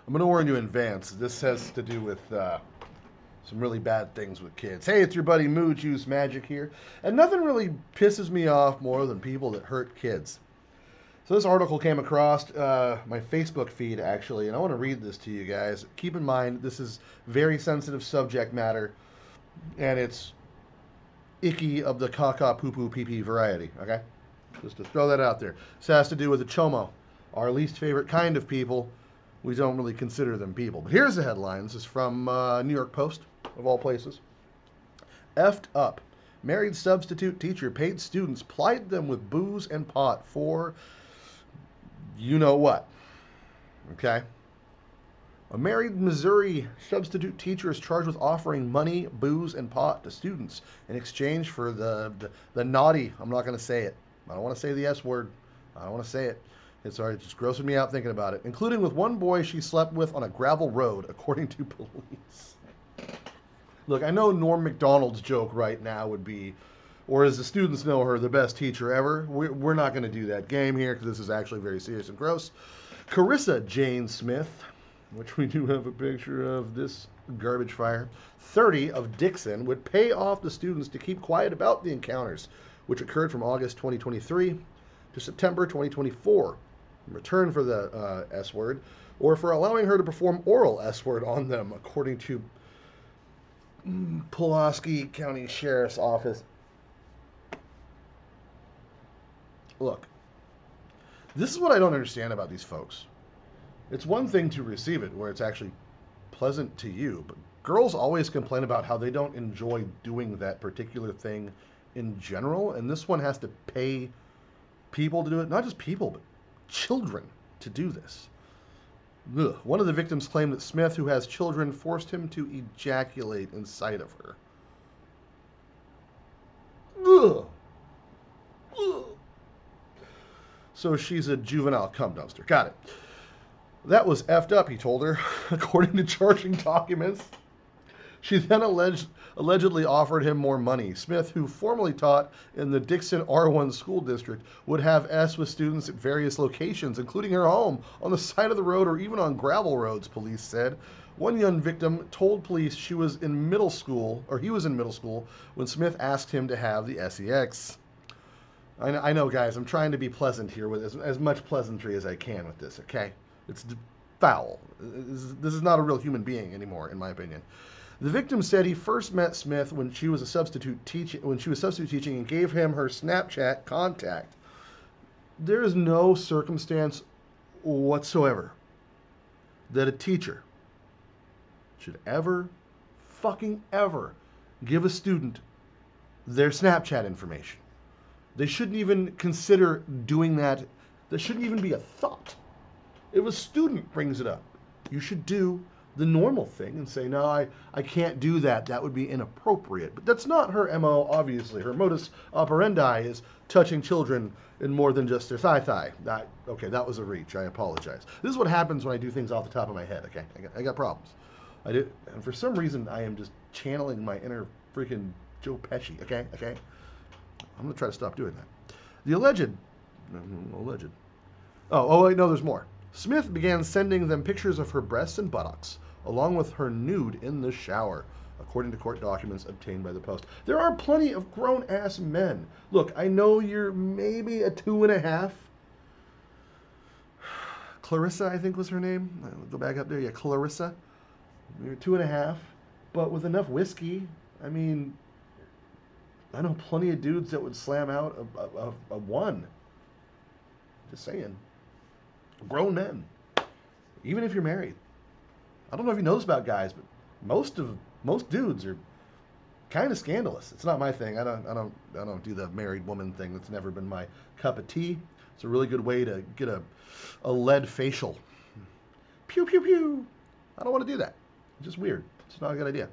I'm going to warn you in advance. This has to do with some really bad things with kids. Hey, it's your buddy Moo Juice Magic here. And nothing really pisses me off more than people that hurt kids. So this article came across my Facebook feed, actually, and I want to read this to you guys. Keep in mind, this is very sensitive subject matter, and it's icky of the caca poo poo pee pee variety, okay? Just to throw that out there. This has to do with the chomo, our least favorite kind of people. We don't really consider them people. But here's the headline. This is from New York Post, of all places. Effed up. Married substitute teacher paid students, plied them with booze and pot for you know what. Okay? A married Missouri substitute teacher is charged with offering money, booze, and pot to students in exchange for the naughty, I'm not going to say it. I don't want to say the S word. I don't want to say it. It's just grossing me out thinking about it. Including with one boy she slept with on a gravel road, according to police. Look, I know Norm Macdonald's joke right now would be, or as the students know her, the best teacher ever. We're not going to do that game here because this is actually very serious and gross. Clarissa Jane Smith, which we do have a picture of this garbage fire, 30 of Dixon, would pay off the students to keep quiet about the encounters, which occurred from August 2023 to September 2024, in return for the S word, or for allowing her to perform oral S word on them, according to Pulaski County Sheriff's Office. Look, this is what I don't understand about these folks. It's one thing to receive it where it's actually pleasant to you, but girls always complain about how they don't enjoy doing that particular thing in general, and this one has to pay people to do it. Not just people, but children to do this. Ugh. One of the victims claimed that Smith, who has children, forced him to ejaculate in sight of her. Ugh. Ugh. So she's a juvenile cum dumpster. Got it. That was effed up, he told her, according to charging documents. She then allegedly offered him more money. Smith, who formerly taught in the Dixon R1 school district, would have S with students at various locations, including her home, on the side of the road, or even on gravel roads, police said. One young victim told police she was in middle school, or he was in middle school, when Smith asked him to have the sex. I know, guys, I'm trying to be pleasant here with as much pleasantry as I can with this, okay? It's foul. This is not a real human being anymore, in my opinion. The victim said he first met Smith when she was substitute teaching and gave him her Snapchat contact. There is no circumstance whatsoever that a teacher should ever, fucking ever, give a student their Snapchat information. They shouldn't even consider doing that. That shouldn't even be a thought. If a student brings it up, you should do the normal thing and say, no, I can't do that. That would be inappropriate. But that's not her MO, obviously. Her modus operandi is touching children in more than just their thigh. Okay, that was a reach. I apologize. This is what happens when I do things off the top of my head, okay? I got problems. And for some reason, I am just channeling my inner freaking Joe Pesci, okay? I'm going to try to stop doing that. The alleged. Oh, wait, no, there's more. Smith began sending them pictures of her breasts and buttocks, along with her nude in the shower, according to court documents obtained by the Post. There are plenty of grown-ass men. Look, I know you're maybe a 2.5. Clarissa, I think was her name. I'll go back up there. Yeah, Clarissa. You're 2.5. But with enough whiskey, I mean, I know plenty of dudes that would slam out a 1. Just saying. Grown men. Even if you're married. I don't know if you know this about guys, but most dudes are kind of scandalous. It's not my thing. I don't do the married woman thing. That's never been my cup of tea. It's a really good way to get a lead facial. Pew pew pew. I don't want to do that. It's just weird. It's not a good idea.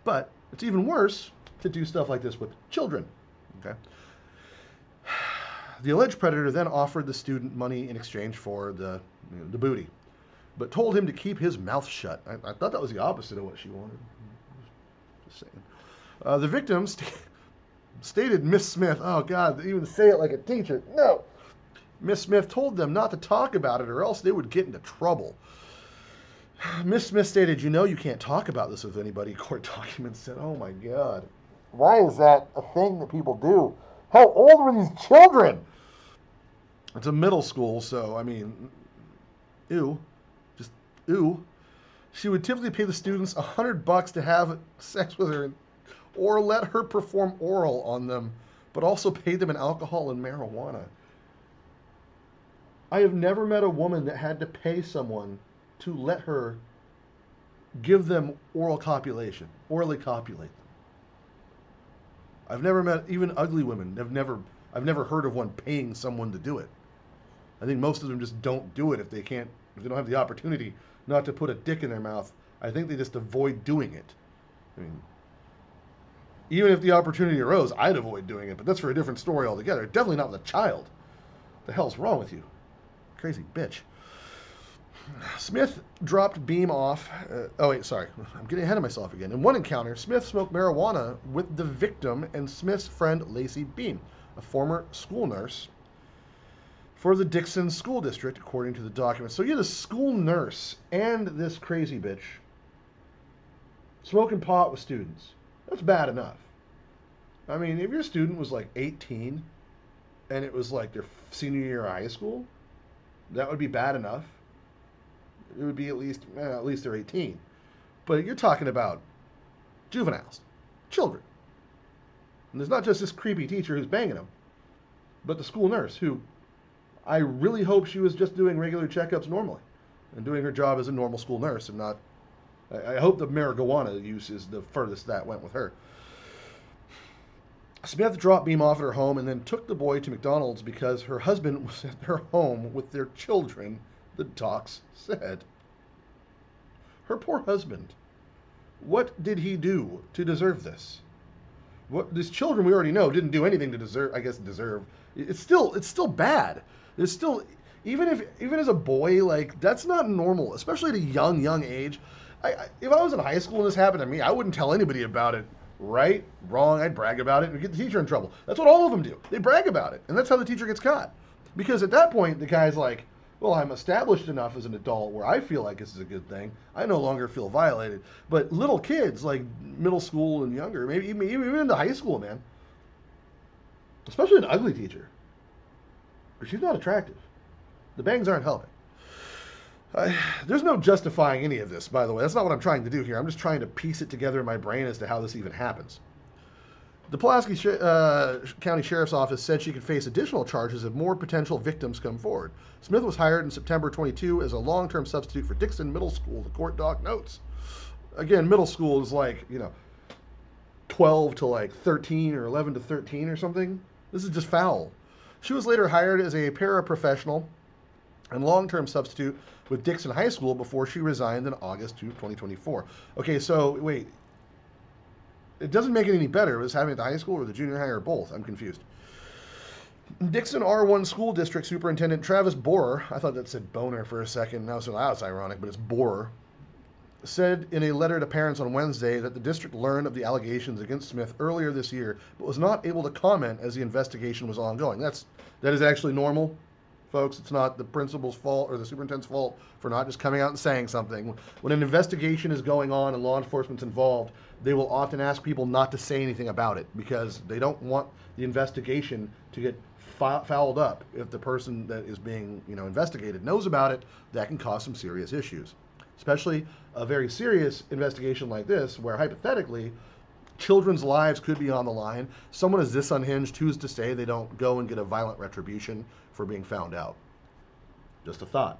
But it's even worse to do stuff like this with children. Okay. The alleged predator then offered the student money in exchange for the booty, but told him to keep his mouth shut. I thought that was the opposite of what she wanted. Just saying. The victim stated Miss Smith, oh God, even say it like a teacher, no. Miss Smith told them not to talk about it or else they would get into trouble. Miss Smith stated, "You know you can't talk about this with anybody," court documents said. Oh my God. Why is that a thing that people do? How old were these children? It's a middle school, so, I mean, ew. Just, ew. She would typically pay the students $100 to have sex with her or let her perform oral on them, but also pay them in alcohol and marijuana. I have never met a woman that had to pay someone to let her give them orally copulate them. I've never met even ugly women. I've never heard of one paying someone to do it. I think most of them just don't do it if they don't have the opportunity not to put a dick in their mouth. I think they just avoid doing it. I mean, even if the opportunity arose, I'd avoid doing it, but that's for a different story altogether. Definitely not with a child. What the hell's wrong with you? Crazy bitch. Smith dropped Beam off. Oh, wait, sorry. I'm getting ahead of myself again. In one encounter, Smith smoked marijuana with the victim and Smith's friend Lacey Beam, a former school nurse for the Dixon School District, according to the documents. So you had a school nurse and this crazy bitch smoking pot with students. That's bad enough. I mean, if your student was like 18 and it was like their senior year of high school, that would be bad enough. It would be at least they're 18. But you're talking about juveniles, children. And there's not just this creepy teacher who's banging them, but the school nurse who I really hope she was just doing regular checkups normally and doing her job as a normal school nurse and not. I hope the marijuana use is the furthest that went with her. Smith dropped Beam off at her home and then took the boy to McDonald's because her husband was at her home with their children, the docs said. Her poor husband. What did he do to deserve this? What these children we already know didn't do anything to deserve. It's still bad. It's still even as a boy, like that's not normal, especially at a young age. If I was in high school and this happened to me, I wouldn't tell anybody about it. Right, wrong, I'd brag about it and get the teacher in trouble. That's what all of them do. They brag about it, and that's how the teacher gets caught. Because at that point, the guy's like, well, I'm established enough as an adult where I feel like this is a good thing. I no longer feel violated. But little kids, like middle school and younger, maybe even into high school, man, especially an ugly teacher, she's not attractive. The bangs aren't helping. There's no justifying any of this, by the way. That's not what I'm trying to do here. I'm just trying to piece it together in my brain as to how this even happens. The Pulaski County Sheriff's Office said she could face additional charges if more potential victims come forward. Smith was hired in September 22 as a long-term substitute for Dixon Middle School, the court doc notes. Again, middle school is like, 12 to like 13 or 11 to 13 or something. This is just foul. She was later hired as a paraprofessional and long-term substitute with Dixon High School before she resigned in August 2024. Okay, so wait. It doesn't make it any better. It was having at the high school or the junior high or both. I'm confused. Dixon R1 School District Superintendent Travis Borer, I thought that said boner for a second. Now it's ironic, but it's Borer, said in a letter to parents on Wednesday that the district learned of the allegations against Smith earlier this year, but was not able to comment as the investigation was ongoing. That is actually normal. Folks, it's not the principal's fault or the superintendent's fault for not just coming out and saying something. When an investigation is going on and law enforcement's involved, they will often ask people not to say anything about it because they don't want the investigation to get fouled up. If the person that is being investigated knows about it, that can cause some serious issues. Especially a very serious investigation like this, where hypothetically, children's lives could be on the line. Someone is this unhinged, who's to say they don't go and get a violent retribution for being found out? Just a thought.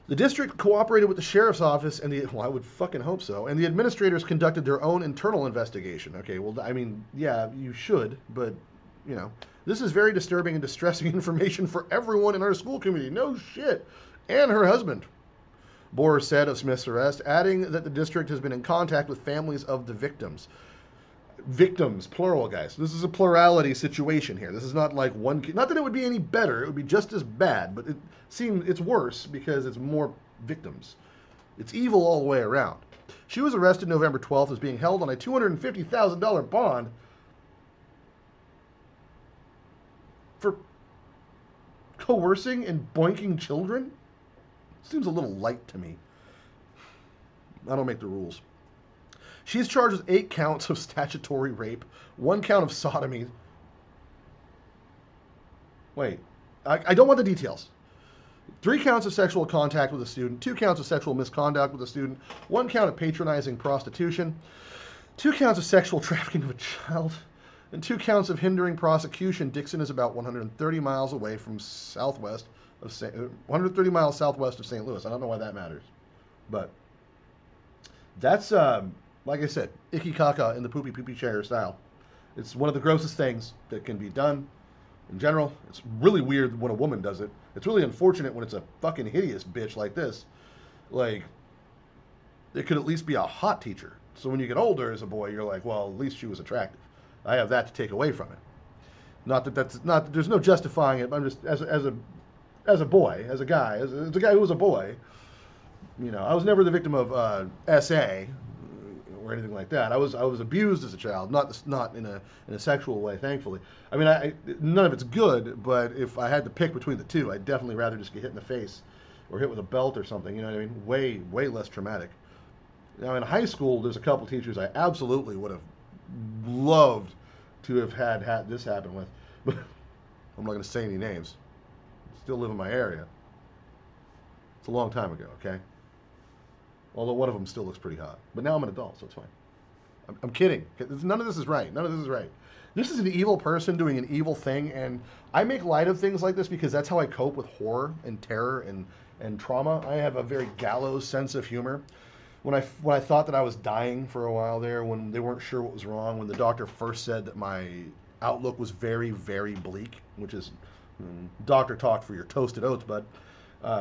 The district cooperated with the sheriff's office and I would fucking hope so, and the administrators conducted their own internal investigation. Okay, well, I mean, yeah, you should, but, this is very disturbing and distressing information for everyone in our school community. No shit. And her husband. Borer said of Smith's arrest, adding that the district has been in contact with families of the victims. Victims, plural, guys. This is a plurality situation here. This is not like one kid. Not that it would be any better. It would be just as bad, but it's worse because it's more victims. It's evil all the way around. She was arrested November 12th, is being held on a $250,000 bond for coercing and boinking children. Seems a little light to me. I don't make the rules. She's charged with 8 counts of statutory rape, 1 count of sodomy. Wait, I don't want the details. 3 counts of sexual contact with a student, 2 counts of sexual misconduct with a student, 1 count of patronizing prostitution, 2 counts of sexual trafficking of a child, and 2 counts of hindering prosecution. Dixon is about 130 miles away from 130 miles southwest of St. Louis. I don't know why that matters, but that's like I said, icky caca in the poopy poopy chair style. It's one of the grossest things that can be done. In general, it's really weird when a woman does it. It's really unfortunate when it's a fucking hideous bitch like this. Like, it could at least be a hot teacher. So when you get older as a boy, you're like, well, at least she was attractive. I have that to take away from it. Not that there's no justifying it. But I'm just as a boy, as a guy, as a guy who was a boy. You know, I was never the victim of SA or anything like that. I was abused as a child, not in a sexual way, thankfully. I mean, none of it's good, but if I had to pick between the two, I'd definitely rather just get hit in the face or hit with a belt or something. You know what I mean? Way less traumatic. Now in high school, there's a couple teachers I absolutely would have loved to have had this happen with, but I'm not going to say any names. Still live in my area. It's a long time ago, okay? Although one of them still looks pretty hot. But now I'm an adult, so it's fine. I'm kidding. None of this is right. None of this is right. This is an evil person doing an evil thing, and I make light of things like this because that's how I cope with horror and terror and trauma. I have a very gallows sense of humor. When I thought that I was dying for a while there, when they weren't sure what was wrong, when the doctor first said that my outlook was very, very bleak, which is doctor talk for your toasted oats, bud,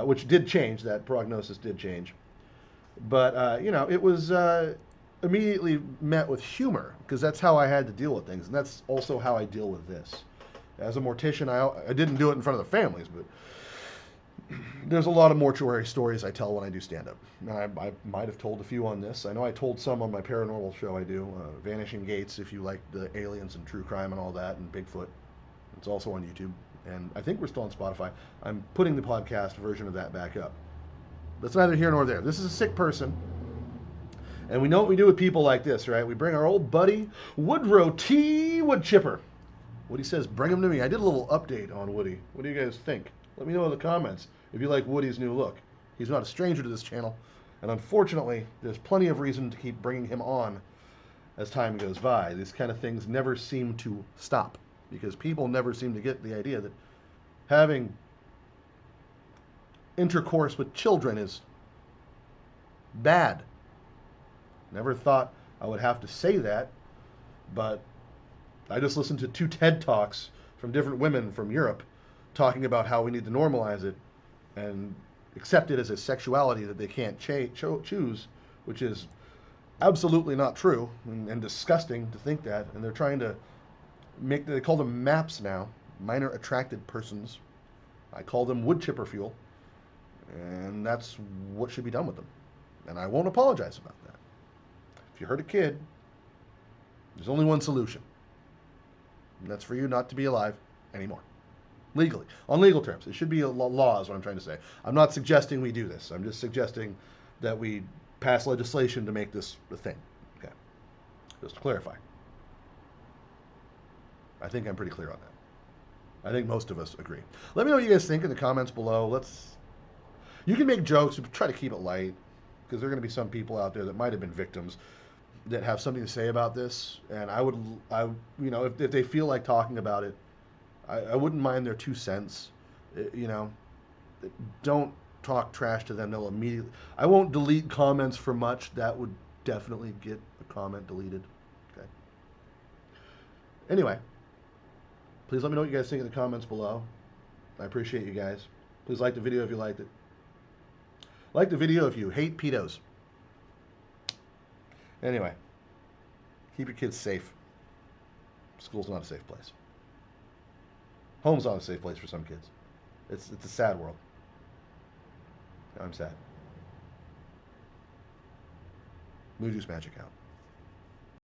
which did change. That prognosis did change. But, you know, it was immediately met with humor because that's how I had to deal with things. And that's also how I deal with this. As a mortician, I didn't do it in front of the families, but there's a lot of mortuary stories I tell when I do stand-up. I might have told a few on this. I know I told some on my paranormal show I do, Vanishing Gates, if you like the aliens and true crime and all that, and Bigfoot. It's also on YouTube. And I think we're still on Spotify. I'm putting the podcast version of that back up. That's neither here nor there. This is a sick person. And we know what we do with people like this, right? We bring our old buddy, Woodrow T. Woodchipper. Woody says, bring him to me. I did a little update on Woody. What do you guys think? Let me know in the comments if you like Woody's new look. He's not a stranger to this channel. And unfortunately, there's plenty of reason to keep bringing him on as time goes by. These kind of things never seem to stop because people never seem to get the idea that having intercourse with children is bad. Never thought I would have to say that, but I just listened to 2 TED Talks from different women from Europe talking about how we need to normalize it and accept it as a sexuality that they can't choose, which is absolutely not true and disgusting to think that. And they're trying to they call them MAPS now, minor attracted persons. I call them wood chipper fuel. And that's what should be done with them. And I won't apologize about that. If you hurt a kid, there's only one solution. And that's for you not to be alive anymore. Legally. On legal terms. It should be a law is what I'm trying to say. I'm not suggesting we do this. I'm just suggesting that we pass legislation to make this a thing. Okay. Just to clarify. I think I'm pretty clear on that. I think most of us agree. Let me know what you guys think in the comments below. You can make jokes, but try to keep it light, because there are going to be some people out there that might have been victims that have something to say about this, and you know, if they feel like talking about it, I wouldn't mind their 2 cents. You know, don't talk trash to them. They'll immediately. I won't delete comments for much. That would definitely get a comment deleted. Okay. Anyway, please let me know what you guys think in the comments below. I appreciate you guys. Please like the video if you liked it. Like the video if you hate pedos. Anyway, keep your kids safe. School's not a safe place. Home's not a safe place for some kids. It's a sad world. I'm sad. Mood Juice Magic out.